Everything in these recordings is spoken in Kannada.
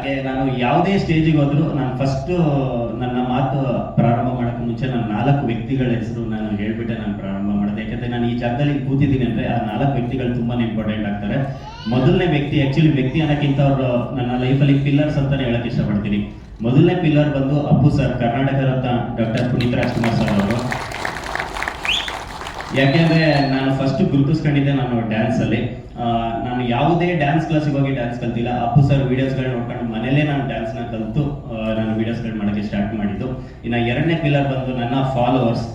ಹಾಗೆ ನಾನು ಯಾವುದೇ ಸ್ಟೇಜಿಗೆ ಹೋದ್ರು ನಾನು ಫಸ್ಟ್ ನನ್ನ ಮಾತು ಪ್ರಾರಂಭ ಮಾಡೋಕ್ಕೆ ಮುಂಚೆ ನಾನು 4 ವ್ಯಕ್ತಿಗಳ ಹೆಸರು ನಾನು ಹೇಳ್ಬಿಟ್ಟೆ ನಾನು ಪ್ರಾರಂಭ ಮಾಡಿದೆ. ಯಾಕಂದ್ರೆ ನಾನು ಈ ಜಾಗದಲ್ಲಿ ಕೂತಿದ್ದೀನಿ ಅಂದ್ರೆ ಆ 4 ವ್ಯಕ್ತಿಗಳು ತುಂಬಾನೇ ಇಂಪಾರ್ಟೆಂಟ್ ಆಗ್ತಾರೆ. ಮೊದಲನೇ ವ್ಯಕ್ತಿ, ಆಕ್ಚುಲಿ ವ್ಯಕ್ತಿ ಅನ್ನೋಕ್ಕಿಂತ ಅವರು ನನ್ನ ಲೈಫಲ್ಲಿ ಪಿಲ್ಲರ್ಸ್ ಅಂತಾನೆ ಹೇಳಕ್ ಇಷ್ಟಪಡ್ತೀನಿ. ಮೊದಲನೇ ಪಿಲ್ಲರ್ ಬಂದು Appu sir, Karnataka Ratna doctor Puneeth Rajkumar sir ಅವರು. ಯಾಕೆಂದ್ರೆ ನಾನು ಫಸ್ಟ್ ಗುರುತಿಸ್ಕೊಂಡಿದ್ದೆ ನಾನು ಡ್ಯಾನ್ಸ್ ಅಲ್ಲಿ. ನಾನು ಯಾವುದೇ ಡ್ಯಾನ್ಸ್ ಕ್ಲಾಸಿಗೆ ಹೋಗಿ ಡ್ಯಾನ್ಸ್ ಕಲ್ತಿಲ್ಲ. ಅಪ್ಪು ಸರ್ ವಿಡಿಯೋಸ್ಗಳು ನೋಡ್ಕೊಂಡು ಮನೇಲೇ ನಾನು ಡ್ಯಾನ್ಸ್ನ ಕಲಿತು ನಾನು ವಿಡಿಯೋಸ್ಗಳು ಮಾಡೋಕ್ಕೆ ಸ್ಟಾರ್ಟ್ ಮಾಡಿದ್ದು. ಇನ್ನು ಎರಡನೇ ಪಿಲ್ಲರ್ ಬಂದು ನನ್ನ ಫಾಲೋವರ್ಸ್.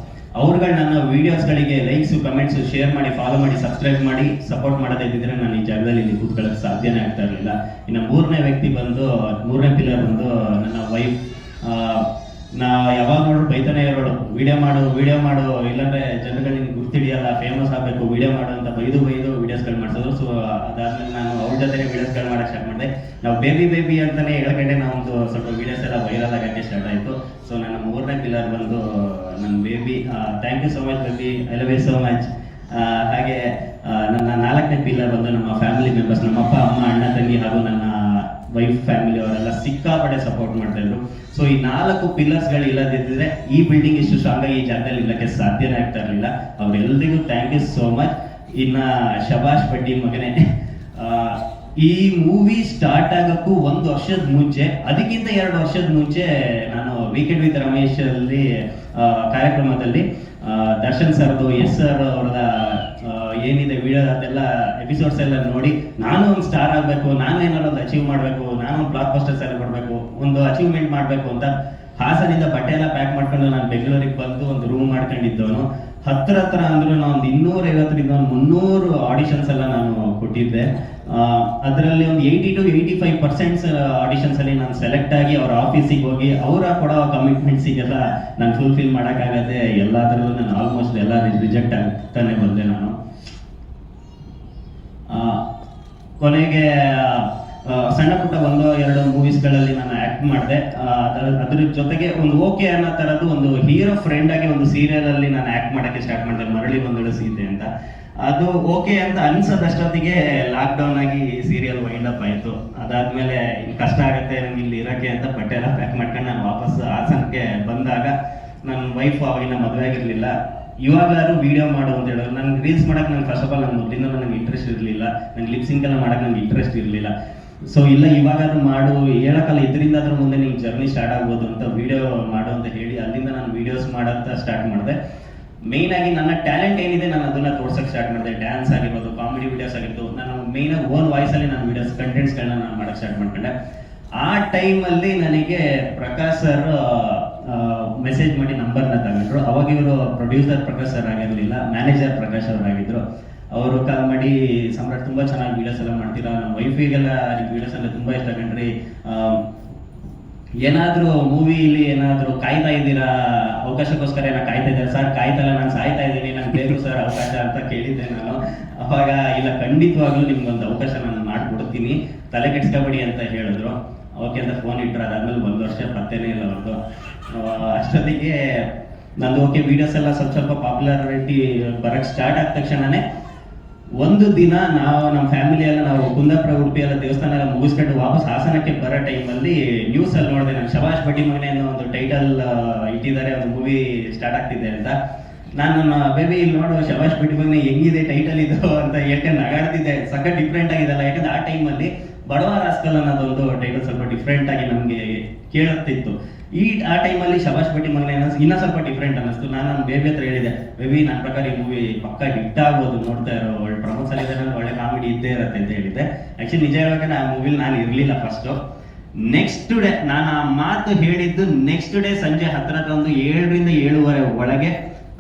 ಅವ್ರುಗಳು ನನ್ನ ವಿಡಿಯೋಸ್ಗಳಿಗೆ ಲೈಕ್ಸು, ಕಮೆಂಟ್ಸು, ಶೇರ್ ಮಾಡಿ, ಫಾಲೋ ಮಾಡಿ, ಸಬ್ಸ್ಕ್ರೈಬ್ ಮಾಡಿ ಸಪೋರ್ಟ್ ಮಾಡೋದೇ ಇದ್ದಿದ್ರೆ ನಾನು ಈ ಜಾಗದಲ್ಲಿ ಇಲ್ಲಿ ಕೂತ್ಕೊಳ್ಳೋಕ್ಕೆ ಸಾಧ್ಯನೇ ಆಗ್ತಾ ಇರಲಿಲ್ಲ. ಇನ್ನು ಮೂರನೇ ಪಿಲ್ಲರ್ ಬಂದು ನನ್ನ ವೈಫ್. ನಾ ಯಾವಾಗ ನೋಡ್ರು ಬೈತಾನೆ ಇರೋಳು, ವಿಡಿಯೋ ಮಾಡು ಇಲ್ಲಾಂದ್ರೆ ಜನಗಳಿಗೆ ಗುರ್ತಿಡಿಯಲ್ಲ, ಫೇಮಸ್ ಆಗಬೇಕು, ವಿಡಿಯೋ ಮಾಡು ಅಂತ ಬೈದು ವಿಡಿಯೋಸ್ಗಳು ಮಾಡಿಸೋದು. ಸೊ ಅದಾದ್ಮೇಲೆ ನಾನು ಅವ್ರ ಜೊತೆ ವಿಡಿಯೋಸ್ಗಳು ಮಾಡಕ್ಕೆ ಸ್ಟಾರ್ಟ್ ಮಾಡಿದೆ. ನಾವು ಬೇಬಿ ಅಂತಾನೆ ಹೇಳ್ಕೊಂಡೆ ನಾವೊಂದು ಸ್ವಲ್ಪ ವಿಡಿಯೋಸ್ ಎಲ್ಲ ವೈರಲ್ ಆಗಕ್ಕೆ ಸ್ಟಾರ್ಟ್ ಆಯಿತು. ಸೊ ನನ್ನ ಮೂರನೇ ಪಿಲ್ಲರ್ ಬಂದು ನನ್ನ baby. Thank you so much baby, I love you so much. ಹಾಗೆ ನನ್ನ 4ನೇ ಪಿಲ್ಲರ್ ಬಂದು ನಮ್ಮ ಫ್ಯಾಮಿಲಿ ಮೆಂಬರ್ಸ್, ನಮ್ಮ ಅಪ್ಪ, ಅಮ್ಮ, ಅಣ್ಣ, ತಂಗಿ ಹಾಗೂ ನನ್ನ ವೈಫ್ ಫ್ಯಾಮಿಲಿ ಅವರೆಲ್ಲ ಸಿಕ್ಕಾಪಟ್ಟೆ ಸಪೋರ್ಟ್ ಮಾಡ್ತಾ ಇದ್ರು. ಸೊ ಈ 4 ಪಿಲ್ಲರ್ಸ್ಗಳು ಇಲ್ಲದಿದ್ದರೆ ಈ ಬಿಲ್ಡಿಂಗ್ ಇಷ್ಟು ಸ್ಟ್ರಾಂಗ್ ಆಗಿ ಈ ಜಾಗದಲ್ಲಿ ಇಲ್ಲಕ್ಕೆ ಸಾಧ್ಯನೇ ಆಗ್ತಾ ಇರಲಿಲ್ಲ. ಅವ್ರೆಲ್ರಿಗೂ ಥ್ಯಾಂಕ್ ಯು ಸೋ ಮಚ್. ಇನ್ನ ಶಬಾಷ್ ಬಡ್ಡಿ ಮಗನೇ, ಈ ಮೂವಿ ಸ್ಟಾರ್ಟ್ ಆಗೋಕ್ಕೂ 1 ವರ್ಷದ ಮುಂಚೆ, ಅದಕ್ಕಿಂತ 2 ವರ್ಷದ ಮುಂಚೆ ನಾನು ವೀಕೆಂಡ್ ವಿತ್ ರಮೇಶ್ ಅಲ್ಲಿ ಕಾರ್ಯಕ್ರಮದಲ್ಲಿ ದರ್ಶನ್ ಸರ್ದು, ಎಸ್ ಸರ್ ಅವರದ ಏನಿದೆ ವಿಡಿಯೋ ಅದೆಲ್ಲ ಎಪಿಸೋಡ್ಸ್ ಎಲ್ಲ ನೋಡಿ ನಾನು ಒಂದು ಸ್ಟಾರ್ ಆಗಬೇಕು, ನಾನು ಏನಾದ್ರು ಒಂದು ಅಚೀವ್ ಮಾಡಬೇಕು, ನಾನು ಒಂದು ಬ್ಲಾಕ್ ಬಸ್ಟರ್ಸ್ ಎಲ್ಲ ಕೊಡಬೇಕು, ಒಂದು ಅಚೀವ್ಮೆಂಟ್ ಮಾಡಬೇಕು ಅಂತ ಹಾಸನಿಂದ ಬಟ್ಟೆ ಎಲ್ಲ ಪ್ಯಾಕ್ ಮಾಡ್ಕೊಂಡು ನಾನು ಬೆಂಗಳೂರಿಗೆ ಬಂದು ಒಂದು ರೂಮ್ ಮಾಡ್ಕೊಂಡಿದ್ದವನು. ಹತ್ರ ಅಂದ್ರೂ ನಾನು ಒಂದು 250ರಿಂದ 300 ಆಡಿಷನ್ಸ್ ಎಲ್ಲ ನಾನು ಕೊಟ್ಟಿದ್ದೆ. ಅದರಲ್ಲಿ ಒಂದು 80 to 85% ಆಡಿಷನ್ಸ್ ಅಲ್ಲಿ ನಾನು ಸೆಲೆಕ್ಟ್ ಆಗಿ ಅವ್ರ ಆಫೀಸಿಗೆ ಹೋಗಿ ಅವರ ಕೊಡೋ ಕಮಿಟ್ಮೆಂಟ್ಸಿಗೆಲ್ಲ ನಾನು ಫುಲ್ಫಿಲ್ ಮಾಡೋಕ್ಕಾಗದೆ ಎಲ್ಲದರಲ್ಲೂ ನಾನು ಆಲ್ಮೋಸ್ಟ್ ಎಲ್ಲ ರಿಜೆಕ್ಟ್ ಆಗ್ತಾನೆ ಬಂದೆ ನಾನು. ಕೊನೆಗೆ ಸಣ್ಣ ಪುಟ್ಟ 1-2 ಮೂವೀಸ್ಗಳಲ್ಲಿ ನಾನು ಆಕ್ಟ್ ಮಾಡಿದೆ. ಅದ್ರ ಜೊತೆಗೆ ಒಂದು ಓಕೆ ಅನ್ನೋ ಥರದ್ದು ಒಂದು ಹೀರೋ ಫ್ರೆಂಡ್ ಆಗಿ ಒಂದು ಸೀರಿಯಲ್ ಅಲ್ಲಿ ನಾನು ಆಕ್ಟ್ ಮಾಡೋಕ್ಕೆ ಸ್ಟಾರ್ಟ್ ಮಾಡಿದೆ, ಮರಳಿ ಒಂದಳು ಸೀತೆ ಅಂತ. ಅದು ಓಕೆ ಅಂತ ಅನ್ಸೋದಷ್ಟೊತ್ತಿಗೆ ಲಾಕ್ಡೌನ್ ಆಗಿ ಸೀರಿಯಲ್ ವೈಂಡ್ ಅಪ್ ಆಯಿತು. ಅದಾದ್ಮೇಲೆ ಕಷ್ಟ ಆಗುತ್ತೆ ನಂಗೆ ಇಲ್ಲಿ ಇರೋಕ್ಕೆ ಅಂತ ಬಟ್ಟೆ ಎಲ್ಲ ಪ್ಯಾಕ್ ಮಾಡ್ಕೊಂಡು ನಾನು ವಾಪಸ್ ಹಾಸನಕ್ಕೆ ಬಂದಾಗ ನನ್ನ ವೈಫ್ ಅವಾಗಿನ ಮದುವೆ ಆಗಿರಲಿಲ್ಲ. ಇವಾಗಾದ್ರೂ ವಿಡಿಯೋ ಮಾಡು ಅಂತ ಹೇಳೋರು. ನನಗೆ ರೀಲ್ಸ್ ಮಾಡಕ್ಕೆ ನಂಗೆ ಫಸ್ಟ್ ಆಫ್ ಆಲ್ ನನ್ನ ಮೊದಲಿಂದ ನನಗೆ ಇಂಟ್ರೆಸ್ಟ್ ಇರಲಿಲ್ಲ, ನಂಗೆ ಲಿಪ್ಸಿಂಗ್ ಎಲ್ಲ ಮಾಡಕ್ಕೆ ನನಗೆ ಇಂಟ್ರೆಸ್ಟ್ ಇರಲಿಲ್ಲ. ಸೊ ಇಲ್ಲ ಇವಾಗಾದ್ರೂ ಮಾಡು, ಹೇಳಕ್ಕಲ್ಲ, ಇದರಿಂದ ಅದ್ರ ಮುಂದೆ ನಿಮ್ಗೆ ಜರ್ನಿ ಸ್ಟಾರ್ಟ್ ಆಗ್ಬೋದು ಅಂತ ವಿಡಿಯೋ ಮಾಡು ಅಂತ ಹೇಳಿ ಅಲ್ಲಿಂದ ನಾನು ವಿಡಿಯೋಸ್ ಮಾಡೋಂತ ಸ್ಟಾರ್ಟ್ ಮಾಡಿದೆ. ಮೇಯ್ನ್ ಆಗಿ ನನ್ನ ಟ್ಯಾಲೆಂಟ್ ಏನಿದೆ ನಾನು ಅದನ್ನ ತೋರ್ಸಕ್ಕೆ ಸ್ಟಾರ್ಟ್ ಮಾಡಿದೆ. ಡ್ಯಾನ್ಸ್ ಆಗಿರ್ಬೋದು, ಕಾಮಿಡಿ ವಿಡಿಯೋಸ್ ಆಗಿರ್ಬೋದು, ನಾನು ಮೇಯ್ನ್ ಆಗಿ ಓನ್ ವಾಯ್ಸಲ್ಲಿ ನಾನು ವಿಡಿಯೋಸ್ ಕಂಟೆಂಟ್ಸ್ಗಳನ್ನ ನಾನು ಮಾಡೋಕ್ಕೆ ಸ್ಟಾರ್ಟ್ ಮಾಡ್ಕೊಂಡೆ. ಆ ಟೈಮಲ್ಲಿ ನನಗೆ ಪ್ರಕಾಶ್ ಸರ್ ಮೆಸೇಜ್ ಮಾಡಿ ನಂಬರ್ನ ತಗೊಂಡ್ರು. ಅವಾಗ ಇವರು ಪ್ರೊಡ್ಯೂಸರ್ ಪ್ರಕಾಶ್ ಸರ್ ಆಗಿರಲಿಲ್ಲ, ಮ್ಯಾನೇಜರ್ ಪ್ರಕಾಶ್ ಅವರಾಗಿದ್ರು. ಅವರು ಕಾಲ್ ಮಾಡಿ, ಸಮ್ರಾಟ್ ತುಂಬಾ ಚೆನ್ನಾಗಿ ವಿಡಿಯೋಸ್ ಎಲ್ಲ ಮಾಡ್ತೀರಾ, ನಮ್ಮ ವೈಫಿಗೆಲ್ಲ ವಿಡಿಯೋಸ್ ಎಲ್ಲ ತುಂಬಾ ಇಷ್ಟ ಕಂಡ್ರಿ, ಏನಾದ್ರೂ ಮೂವಿಲಿ ಏನಾದ್ರೂ ಕಾಯ್ತಾ ಇದ್ದೀರಾ, ಅವಕಾಶಕ್ಕೋಸ್ಕರ ಏನೋ ಕಾಯ್ತಾ ಇದ್ದಾರೆ ಸರ್? ಕಾಯ್ತಲ್ಲ, ನಾನು ಸಾಯ್ತಾ ಇದ್ದೀನಿ, ನಂಗೆ ಬೇಕು ಸರ್ ಅವಕಾಶ ಅಂತ ಕೇಳಿದ್ದೆ ನಾನು. ಅವಾಗ ಇಲ್ಲ, ಖಂಡಿತವಾಗ್ಲೂ ನಿಮ್ಗೊಂದು ಅವಕಾಶ ನಾನು ಮಾಡ್ಕೊಡ್ತೀನಿ, ತಲೆ ಕೆಡ್ಸ್ಕೊಬೇಡಿ ಅಂತ ಹೇಳಿದ್ರು. ಓಕೆ ಅಂತ ಫೋನ್ ಇಟ್ಟರು. ಅದಾದ್ಮೇಲೆ 1 ವರ್ಷ ಪತ್ತೇನೇ ಇಲ್ಲ ಅವ್ರದ್ದು. ಅಷ್ಟೊತ್ತಿಗೆ ನಂದು ಓಕೆ ವಿಡಿಯೋಸ್ ಎಲ್ಲ ಸ್ವಲ್ಪ ಪಾಪ್ಯುಲಾರಿಟಿ ಬರಕ್ಕೆ ಸ್ಟಾರ್ಟ್ ಆದ ತಕ್ಷಣನೇ ಒಂದು ದಿನ ನಮ್ಮ ಫ್ಯಾಮಿಲಿ ಎಲ್ಲ ನಾವು ಕುಂದಾಪುರ, ಉಡುಪಿ ಎಲ್ಲ ದೇವಸ್ಥಾನ ಎಲ್ಲ ಮುಗಿಸ್ಕೊಂಡು ವಾಪಸ್ ಹಾಸನಕ್ಕೆ ಬರೋ ಟೈಮಲ್ಲಿ ನ್ಯೂಸಲ್ಲಿ ನೋಡಿದೆ ನಾನು, ಶಬಾಷ್ ಬಡ್ಡಿ ಮಗನೇ ಅನ್ನೋ ಒಂದು ಟೈಟಲ್ ಇಟ್ಟಿದ್ದಾರೆ, ಒಂದು ಮೂವಿ ಸ್ಟಾರ್ಟ್ ಆಗ್ತಿದೆ ಅಂತ. ನಾನು ನನ್ನ ಬೇಬಿ ಇಲ್ಲಿ ನೋಡು, ಶಬಾಷ್ ಬಡ್ಡಿ ಮಗನೇ ಹೆಂಗಿದೆ ಟೈಟಲ್ ಇದು ಅಂತ ಹೇಳ್ಕೊಂಡು ನಗಾಡ್ತಿದ್ದೆ. ಸಖತ್ ಡಿಫ್ರೆಂಟ್ ಆಗಿದೆಲ್ಲ. ಯಾಕಂದ್ರೆ ಆ ಟೈಮಲ್ಲಿ ಬಡವ ರಾಸ್ಕಲ್ ಅನ್ನೋದೊಂದು ಟೈಟಲ್ ಸ್ವಲ್ಪ ಡಿಫ್ರೆಂಟ್ ಆಗಿ ನಮಗೆ ಕೇಳುತ್ತಿತ್ತು. ಆ ಟೈಮಲ್ಲಿ ಶಬಾಷ್ ಬಡ್ಡಿ ಮಗನೇ ಇನ್ನೂ ಸ್ವಲ್ಪ ಡಿಫ್ರೆಂಟ್ ಅನ್ನಿಸ್ತು. ನಾನು ನನ್ನ ಬೇಬಿ ಹತ್ರ ಹೇಳಿದೆ, ಬೇಬಿ ನನ್ನ ಪ್ರಕಾರ ಈ ಮೂವಿ ಪಕ್ಕ ಹಿಟ್ ಆಗ್ಬೋದು, ನೋಡ್ತಾ ಇರೋ, ಒಳ್ಳೆ ಪ್ರಮೋಷನ್ ಇದೆ, ಒಳ್ಳೆ ಕಾಮಿಡಿ ಇದ್ದೇ ಇರುತ್ತೆ ಅಂತ ಹೇಳಿದ್ದೆ. ಆಕ್ಚುಲಿ ನಿಜ ಹೇಳ್ಬೇಕಂದ್ರೆ ಆ ಮೂವಿಲಿ ನಾನು ಇರಲಿಲ್ಲ ಫಸ್ಟು. ನೆಕ್ಸ್ಟ್ ಡೇ ನಾನು ಆ ಮಾತು ಹೇಳಿದ್ದು ನೆಕ್ಸ್ಟ್ ಡೇ ಸಂಜೆ ಹತ್ರ ಒಂದು 7ರಿಂದ 7:30 ಒಳಗೆ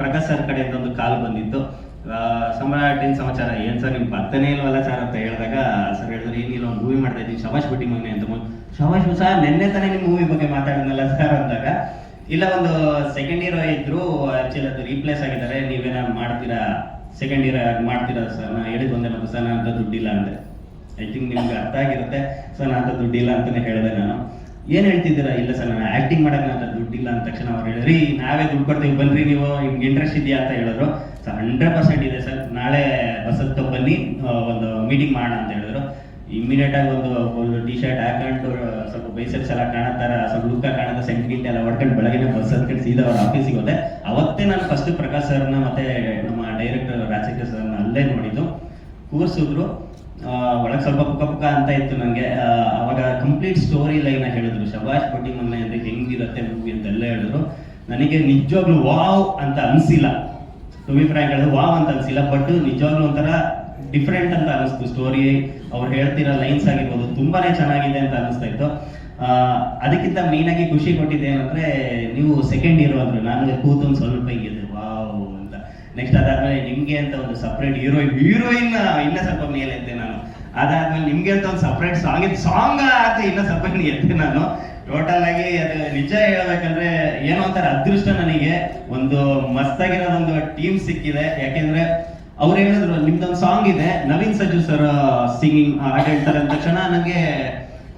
ಪ್ರಕಾಶ್ ಸರ್ ಕಡೆಯಿಂದ ಒಂದು ಕಾಲ್ ಬಂದಿತ್ತು. ಸಮ್ರಾಟ್ ಏನ್ ಸಮಾಚಾರ, ಏನ್ ಸರ್ ನಿಮ್ ಬರ್ತಾನೆ ಇಲ್ವಲ್ಲ ಸರ್ ಅಂತ ಹೇಳಿದಾಗ ಸರ್ ಹೇಳಿದ್ರು, ಏನಿಲ್ಲ ಒಂದು ಮೂವಿ ಮಾಡ್ತಾ ಇದ್ದೀವಿ ಶಬಾಷ್ ಬಡ್ಡಿ ಮಗನೇ ಅಂತ. ಶಬಾಷ್ ಸರ್ ನೆನ್ನೆ ತಾನೇ ನಿಮ್ಮ ಮೂವಿ ಬಗ್ಗೆ ಮಾತಾಡಿದ್ನಲ್ಲ ಸರ್ ಅಂದಾಗ, ಇಲ್ಲ ಒಂದು ಸೆಕೆಂಡ್ ಹೀರೋ ಇದ್ರು, ಆಕ್ಚುಲಿ ಅದು ರೀಪ್ಲೇಸ್ ಆಗಿದ್ದಾರೆ, ನೀವೇನಾದ್ರು ಮಾಡ್ತೀರಾ, ಸೆಕೆಂಡ್ ಹೀರೋ ಮಾಡ್ತೀರಾ ಸರ್? ನಾ ಹೇಳಿದ್ ಒಂದೇ ಮತ್ತು ಸರ್ ನಾನು ಅಂತ ದುಡ್ಡಿಲ್ಲ ಅಂದೆ. ಐ ಥಿಂಕ್ ನಿಮ್ಗೆ ಅರ್ಥ ಆಗಿರುತ್ತೆ. ಸರ್ ನಾನು ಅಂತ ದುಡ್ಡಿಲ್ಲ ಅಂತಾನೆ ಹೇಳಿದೆ ನಾನು. ಏನ್ ಹೇಳ್ತಿದ್ದೀರಾ? ಇಲ್ಲ ಸರ್ ನಾನು ಆಕ್ಟಿಂಗ್ ಮಾಡಕ್ಕೆ ನಾನು ದುಡ್ಡಿಲ್ಲ ಅಂದ ತಕ್ಷಣ ಅವ್ರು ಹೇಳಿದ್ರಿ, ನಾವೇ ದುಡ್ಡು ಕೊಡ್ತೀವಿ ಬನ್ರಿ, ನೀವು ನಿಮ್ಗೆ ಇಂಟ್ರೆಸ್ಟ್ ಇದೆಯಾ ಅಂತ ಹೇಳಿದ್ರು. ಸರ್ 100% ಇದೆ ಸರ್, ನಾಳೆ ಬಸ್ ಹತ್ಕೊ ಬನ್ನಿ, ಒಂದು ಮೀಟಿಂಗ್ ಮಾಡೋಣ ಅಂತ ಹೇಳಿದ್ರು. ಇಮಿಡಿಯೇಟ್ ಆಗಿ ಒಂದು ಟಿ ಶರ್ಟ್ ಹಾಕೊಂಡು ಸ್ವಲ್ಪ ಬೈಸೆಪ್ಸ್ ಎಲ್ಲ ಕಾಣತ್ತಾರ, ಸ್ವಲ್ಪ ಲುಕ್ಕ ಕಾಣದ ಸೆಂಟಿಮೆಂಟ್ ಎಲ್ಲ ಹೊಡ್ಕೊಂಡು ಬೆಳಗಿನ ಬಸ್ ಹತ್ಕೊಂಡು ಸೀದಾ ಅವ್ರ ಆಫೀಸಿಗೆ ಹೋದೆ. ಅವತ್ತೇ ನಾನು ಫಸ್ಟ್ ಪ್ರಕಾಶ್ ಸರ್ನ ಮತ್ತೆ ನಮ್ಮ ಡೈರೆಕ್ಟರ್ ರಾಜಶೇಖರ್ ಸರ್ನ ಅಲ್ಲೇ ನೋಡಿದ್ದು. ಕೂರಿಸಿದ್ರು, ಒಳಗೆ ಸ್ವಲ್ಪ ಪುಕ್ಕ ಅಂತ ಇತ್ತು ನನಗೆ. ಅವಾಗ ಕಂಪ್ಲೀಟ್ ಸ್ಟೋರಿ ಲೈನ್ ಹೇಳಿದ್ರು, ಶಬಾಷ್ ಬಡ್ಡಿ ಮೊನ್ನೆ ಅಂದ್ರೆ ಹೆಂಗಿರುತ್ತೆ ಮೂವಿ ಅಂತೆಲ್ಲ ಹೇಳಿದ್ರು. ನನಗೆ ನಿಜವಾಗ್ಲೂ ವಾವ್ ಅಂತ ಅನ್ಸಿಲ್ಲ, ಟು ಬಿ ಫ್ರ್ಯಾಂಕ್ ಹೇಳಿದ್ರು ವಾವ್ ಅಂತ ಅನ್ಸಿಲ್ಲ, ಬಟ್ ನಿಜವಾಗ್ಲೂ ಒಂಥರ ಡಿಫ್ರೆಂಟ್ ಅಂತ ಅನಿಸ್ತು. ಸ್ಟೋರಿ ಅವ್ರು ಹೇಳ್ತಿರೋ ಲೈನ್ಸ್ ಆಗಿರ್ಬೋದು ತುಂಬಾನೇ ಚೆನ್ನಾಗಿದೆ ಅಂತ ಅನಿಸ್ತಾ ಇತ್ತು. ಅದಕ್ಕಿಂತ ಮೇನ್ ಆಗಿ ಖುಷಿ ಕೊಟ್ಟಿದ್ದೆ ಏನಂದ್ರೆ, ನೀವು ಸೆಕೆಂಡ್ ಹೀರೋ ಅಂದ್ರು, ನಾನು ಕೂತು ಒಂದು ಸ್ವಲ್ಪ ಹಿಂಗಿದೆ ವಾವ್ ಅಂತ. ನೆಕ್ಸ್ಟ್ ಅದಾದ್ಮೇಲೆ ನಿಮ್ಗೆ ಅಂತ ಒಂದು ಸಪ್ರೇಟ್ ಹೀರೋಯಿನ್ ಇನ್ನ ಸ್ವಲ್ಪ ಮೇಲೆ ಎದ್ದೆ ನಾನು. ಅದಾದ್ಮೇಲೆ ನಿಮ್ಗೆ ಅಂತ ಒಂದು ಸಪ್ರೇಟ್ ಸಾಂಗ್ ಅಂತ ಇನ್ನ ಸ್ವಲ್ಪ ಎದ್ದೆ ನಾನು. ಟೋಟಲ್ ಆಗಿ ಅದು ನಿಜ ಹೇಳ್ಬೇಕಂದ್ರೆ ಏನೋ ಒಂಥರ ಅದೃಷ್ಟ, ನನಗೆ ಒಂದು ಮಸ್ತಾಗಿರೋದೊಂದು ಟೀಮ್ ಸಿಕ್ಕಿದೆ. ಯಾಕೆಂದ್ರೆ ಅವ್ರು ಹೇಳಿದ್ರು ನಿಮ್ದೊಂದು ಸಾಂಗ್ ಇದೆ, ನವೀನ್ ಸಜ್ಜು ಸರ್ ಸಿಂಗಿಂಗ್ ಹಾಡು ಹೇಳ್ತಾರೆ ಅಂದ ತಕ್ಷಣ ನನಗೆ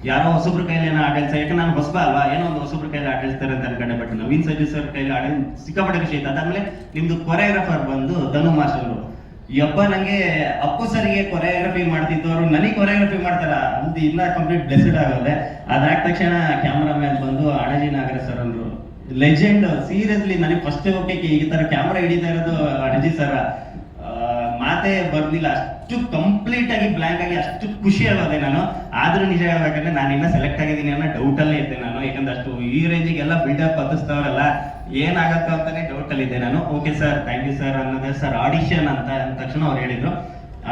ಯಾರೋ ಹೊಸಬ್ರ ಕೈಲಿ ಏನೋ ಹಾಡು ಹೇಳ್ತಾರೆ, ಯಾಕಂದ್ರೆ ನಾನು ಹೊಸಬ ಅಲ್ವಾ, ಏನೋ ಒಂದು ಹೊಸಬ್ರ ಕೈಲಿ ಹಾಡು ಹೇಳ್ತಾರೆ ಅಂತ ಅನ್ಕೊಂಡೆ. ಬಟ್ ನವೀನ್ ಸಜ್ಜು ಸರ್ ಕೈಲಿ ಹಾಡು ಸಿಕ್ಕಾಪಟ್ಟೆ ಖುಷಿ ಆಯ್ತು. ಅದಾದ್ಮೇಲೆ ನಿಮ್ದು ಕೊರಿಯೋಗ್ರಾಫರ್ ಬಂದು ಧನು ಮಾಸ್ಟರ್. ಯಪ್ಪ, ನಂಗೆ ಅಪ್ಪು ಸರಿಗೆ ಕೊರಿಯೋಗ್ರಫಿ ಮಾಡ್ತಿದ್ದವರು ನನಗೆ ಕೊರಿಯೋಗ್ರಫಿ ಮಾಡ್ತಾರ ಅಂತ ಇನ್ನ ಕಂಪ್ಲೀಟ್ ಬ್ಲೆಸ್ಡ್ ಆಗೋದೆ. ಅದಾದ ತಕ್ಷಣ ಕ್ಯಾಮ್ರಾಮ್ಯಾನ್ ಬಂದು ಅಣಜಿ ನಾಗರಾಜ್ ಸರ್ ಅಂದ್ರು, ಲೆಜೆಂಡ್. ಸೀರಿಯಸ್ಲಿ ನನಗೆ ಫಸ್ಟ್ ಹೋಗ್ಲಿಕ್ಕೆ ಈ ತರ ಕ್ಯಾಮ್ರಾ ಹಿಡಿತಾ ಇರೋದು ಅಣಜಿ ಸರ, ಮಾತೇ ಬರ್ಲಿಲ್ಲ. ಅಷ್ಟು ಕಂಪ್ಲೀಟ್ ಆಗಿ ಬ್ಲಾಂಕ್ ಆಗಿ ಅಷ್ಟು ಖುಷಿ ಆಗೋದೆ ನಾನು. ಆದ್ರೂ ನಿಜ ಹೇಳ್ಬೇಕಂದ್ರೆ ನಾನು ಇನ್ನ ಸೆಲೆಕ್ಟ್ ಆಗಿದ್ದೀನಿ ಅನ್ನೋ ಡೌಟ್ ಅಲ್ಲೇ ಇದ್ದೆ ನಾನು. ಯಾಕಂದ್ರೆ ಅಷ್ಟು ಈ ರೇಂಜಿಗೆಲ್ಲ ಬಿಲ್ಡಪ್ ಹತ್ತಿಸ್ತವ್ರಲ್ಲ, ಏನಾಗತ್ತೋ ಅಂತಾನೆ ಡೌಟ್ ಅಲ್ಲಿ ಇದ್ದೆ ನಾನು. Okay sir, thank you sir ಅನ್ನೋದೇ. ಸರ್ ಆಡಿಷನ್ ಅಂತ ಅಂದ ತಕ್ಷಣ ಅವ್ರು ಹೇಳಿದ್ರು,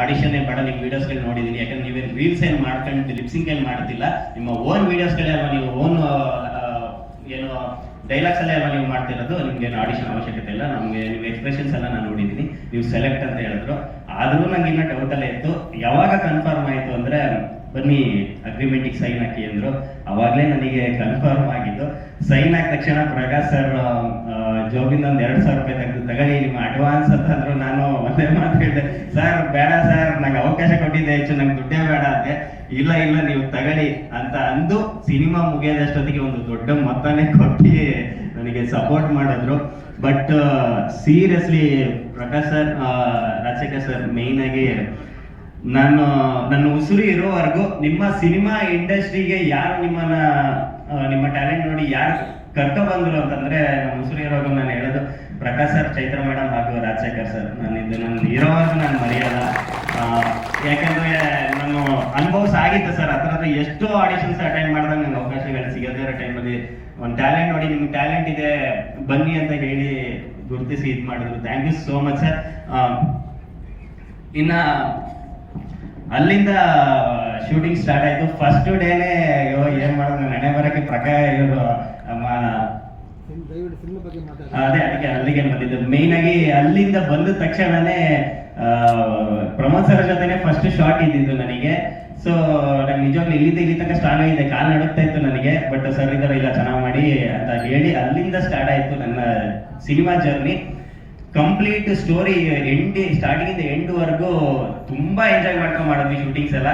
ಆಡಿಷನ್ ಏನ್ ಬೇಡ, ನಿಮ್ ವಿಡಿಯೋಸ್ಗಳು ನೋಡಿದೀನಿ, ಯಾಕಂದ್ರೆ ನೀವೇನು ರೀಲ್ಸ್ ಏನ್ ಮಾಡ್ಕೊಂಡು ಲಿಪ್ಸಿಂಗ್ ಏನ್ ಮಾಡ್ತಿಲ್ಲ, ನಿಮ್ಮ ಓನ್ ವಿಡಿಯೋಸ್ಗಳೇ ಅಲ್ವಾ, ನೀವು ಓನ್ ಏನು ಡೈಲಾಗ್ಸ್ ಎಲ್ಲ ನೀವು ಮಾಡ್ತಿರೋದು, ನಿಮ್ಗೆ ಆಡಿಷನ್ ಅವಶ್ಯಕತೆ ಇಲ್ಲ, ನಮ್ಗೆ ನಿಮ್ಮ ಎಕ್ಸ್ಪ್ರೆಷನ್ಸ್ ಎಲ್ಲ ನಾನು ನೋಡಿದ್ದೀನಿ, ನೀವು ಸೆಲೆಕ್ಟ್ ಅಂತ ಹೇಳಿದ್ರು. ಆದ್ರೂ ನಂಗೆ ಇನ್ನ ಡೌಟ್ ಅಲ್ಲೇ ಇತ್ತು. ಯಾವಾಗ ಕನ್ಫರ್ಮ್ ಆಯ್ತು ಅಂದ್ರೆ, ಬನ್ನಿ ಅಗ್ರಿಮೆಂಟಿಗೆ ಸೈನ್ ಹಾಕಿ ಅಂದ್ರು. ಅವಾಗ್ಲೇ ನನಗೆ ಕನ್ಫರ್ಮ್ ಆಗಿದ್ದು. ಸೈನ್ ಹಾಕಿದ ತಕ್ಷಣ ಪ್ರಕಾಶ್ ಸರ್ ಜೋಬಿಂದ ಒಂದು 2,000 ರೂಪಾಯಿ ತೆಗೆದು ತಗೊಳ್ಳಿ ನಿಮ್ಮ ಅಡ್ವಾನ್ಸ್ ಅಂತ ಅಂದ್ರು. ನಾನು ಒಂದೇ ಮಾತು ಹೇಳಿದೆ, ಸರ್ ಬೇಡ ಸರ್, ನಂಗೆ ಅವಕಾಶ ಕೊಟ್ಟಿದ್ದೆ ಹೆಚ್ಚು, ನಂಗೆ ದುಡ್ಡೇ ಬೇಡ ಅಂತೆ. ಇಲ್ಲ ನೀವು ತಗೊಳ್ಳಿ ಅಂತ ಅಂದು ಸಿನಿಮಾ ಮುಗಿಯೋದಷ್ಟೊತ್ತಿಗೆ ಒಂದು ದೊಡ್ಡ ಮೊತ್ತನೇ ಕೊಟ್ಟು ನನಗೆ ಸಪೋರ್ಟ್ ಮಾಡಿದ್ರು. But seriously Prakash sir, Rajashekar sir main ಆಗಿ ನನ್ನ ಉಸಿರು ಇರೋವರೆಗೂ ನಿಮ್ಮ ಸಿನಿಮಾ ಇಂಡಸ್ಟ್ರಿಗೆ ಯಾರು ನಿಮ್ಮ ಟ್ಯಾಲೆಂಟ್ ನೋಡಿ ಯಾರು ಕರ್ಕೊ ಬಂದ್ರು ಅಂತಂದ್ರೆ, ನಮ್ಮ ಉಸಿರು ಇರೋವರೆಗೂ ನಾನು ಹೇಳೋದು ಪ್ರಕಾಶ್ ಸರ್, ಚೈತ್ರ ಮೇಡಮ್ ಹಾಗೂ ರಾಜಶೇಖರ್ ಸರ್. ನಾನು ಇರೋವರೆಗೂ ನಾನು ಮರೆಯಲ್ಲ. ಯಾಕಂದ್ರೆ ನಾನು ಅನುಭವ ಆಗಿತ್ತು ಸರ್. ಆ ಥರದ ಎಷ್ಟೋ ಆಡಿಷನ್ಸ್ ಅಟೆಂಡ್ ಮಾಡಿದಾಗ ನಂಗೆ ಅವಕಾಶಗಳು ಸಿಗದೇ ಇರೋ ಟೈಮಲ್ಲಿ ಒಂದು ಟ್ಯಾಲೆಂಟ್ ನೋಡಿ, ನಿಮ್ಗೆ ಟ್ಯಾಲೆಂಟ್ ಇದೆ ಬನ್ನಿ ಅಂತ ಹೇಳಿ ಗುರುತಿಸಿ ಇದು ಮಾಡಿದ್ರು. Thank you so much sir. ಇನ್ನ ಅಲ್ಲಿಂದ ಶೂಟಿಂಗ್ ಸ್ಟಾರ್ಟ್ ಆಯ್ತು. ಫಸ್ಟ್ ಡೇನೆ ಏನ್ ಮಾಡೋದು, ನಡೆ ಬರಕ್ಕೆ ಇವರು ಅದೇ ಅದಕ್ಕೆ ಅಲ್ಲಿಗೆ ಬಂದಿದ್ದು. ಮೇಯ್ನ್ ಆಗಿ ಅಲ್ಲಿಂದ ಬಂದ ತಕ್ಷಣನೇ ಪ್ರಮೋದ್ ಸರ್ ಜೊತೆನೆ ಫಸ್ಟ್ ಶಾಟ್ ಇದ್ದಿದ್ದು ನನಗೆ. ಸೊ ನಂಗೆ ನಿಜವಾಗ್ಲೂ ಇಲ್ಲಿ ತನಕ ಸ್ಟಾರ್ಟ್ ಆಗಿದೆ, ಕಾಲು ನಡುತ್ತಾ ಇತ್ತು ನನಗೆ. ಬಟ್ ಸರ್ ಇದರ ಇಲ್ಲ ಚೆನ್ನಾಗಿ ಮಾಡಿ ಅಂತ ಹೇಳಿ ಅಲ್ಲಿಂದ ಸ್ಟಾರ್ಟ್ ಆಯ್ತು ನನ್ನ cinema journey. Complete story starting ಇಂದ ಎಂಡ್ ವರೆಗೂ ತುಂಬಾ ಎಂಜಾಯ್ ಮಾಡ್ಕೊಂಡು ಮಾಡಿದ್ವಿ ಶೂಟಿಂಗ್ಸ್ ಎಲ್ಲ.